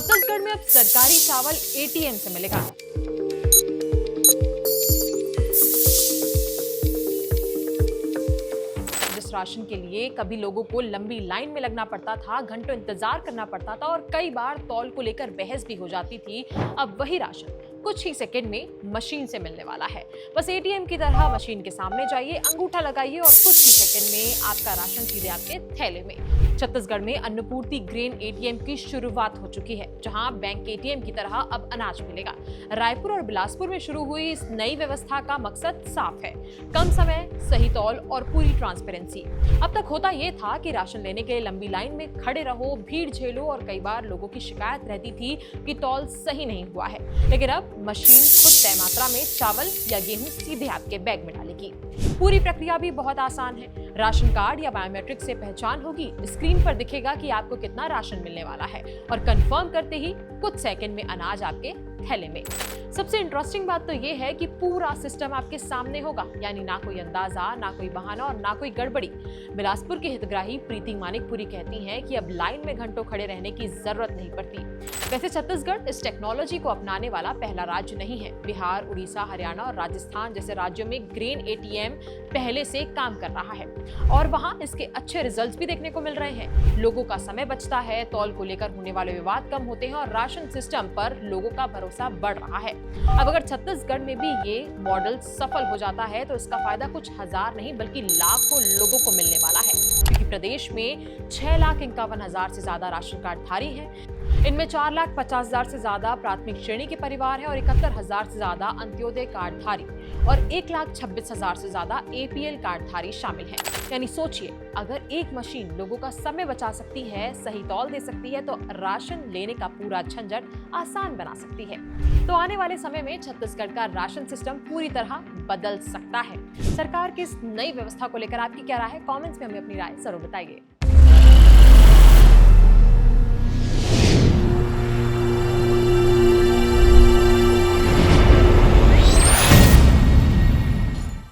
छत्तीसगढ़ में अब सरकारी चावल एटीएम से मिलेगा। जिस राशन के लिए कभी लोगों को लंबी लाइन में लगना पड़ता था, घंटों इंतजार करना पड़ता था और कई बार तौल को लेकर बहस भी हो जाती थी, अब वही राशन कुछ ही सेकंड में मशीन से मिलने वाला है। बस एटीएम की तरह मशीन के सामने जाइए, अंगूठा लगाइए और कुछ ही सेकंड में आपका राशन सीधे आपके थैले में। छत्तीसगढ़ में अन्नपूर्ति ग्रेन एटीएम की शुरुआत हो चुकी है, जहां बैंक एटीएम की तरह अब अनाज मिलेगा। रायपुर और बिलासपुर में शुरू हुई इस नई व्यवस्था का मकसद साफ है, कम समय, सही तौल और पूरी ट्रांसपेरेंसी। अब तक होता यह था कि राशन लेने के लिए लंबी लाइन में खड़े रहो, भीड़ झेलो और कई बार लोगों की शिकायत रहती थी कि तौल सही नहीं हुआ है। लेकिन अब मशीन खुद तय मात्रा में चावल या गेहूं सीधे आपके बैग में डालेगी। पूरी प्रक्रिया भी बहुत आसान है। राशन कार्ड या बायोमेट्रिक से पहचान होगी, स्क्रीन पर दिखेगा कि आपको कितना राशन मिलने वाला है और कंफर्म करते ही कुछ सेकंड में अनाज आपके थैले में। सबसे इंटरेस्टिंग बात तो ये है कि पूरा सिस्टम आपके सामने होगा, यानी ना कोई अंदाजा, ना कोई बहाना और ना कोई गड़बड़ी। बिलासपुर की हितग्राही प्रीति मानिकपुरी कहती हैं कि अब लाइन में घंटों खड़े रहने की जरूरत नहीं पड़ती। वैसे छत्तीसगढ़ इस टेक्नोलॉजी को अपनाने वाला पहला राज्य नहीं है। बिहार, उड़ीसा, हरियाणा और राजस्थान जैसे राज्यों में ग्रेन एटीएम पहले से काम कर रहा है और वहां इसके अच्छे रिजल्ट्स भी देखने को मिल रहे हैं। लोगों का समय बचता है, तौल को लेकर होने वाले विवाद कम होते हैं और राशन सिस्टम पर लोगों का भरोसा बढ़ रहा है। अब अगर छत्तीसगढ़ में भी ये मॉडल सफल हो जाता है तो इसका फायदा कुछ हजार नहीं बल्कि लाखों लोगों को मिलने वाला है, क्योंकि प्रदेश में 6,51,000 से ज्यादा राशन कार्ड धारी हैं। इनमें 4,50,000 से ज्यादा प्राथमिक श्रेणी के परिवार हैं और 71,000 से ज्यादा अंत्योदय कार्ड धारी और 1,26,000 से ज्यादा एपीएल कार्ड धारी शामिल हैं। यानी सोचिए, अगर एक मशीन लोगों का समय बचा सकती है, सही तौल दे सकती है, तो राशन लेने का पूरा झंझट आसान बना सकती है। तो आने वाले समय में छत्तीसगढ़ का राशन सिस्टम पूरी तरह बदल सकता है। सरकार की इस नई व्यवस्था को लेकर आपकी क्या राय है? कमेंट्स में हमें अपनी राय जरूर बताइए।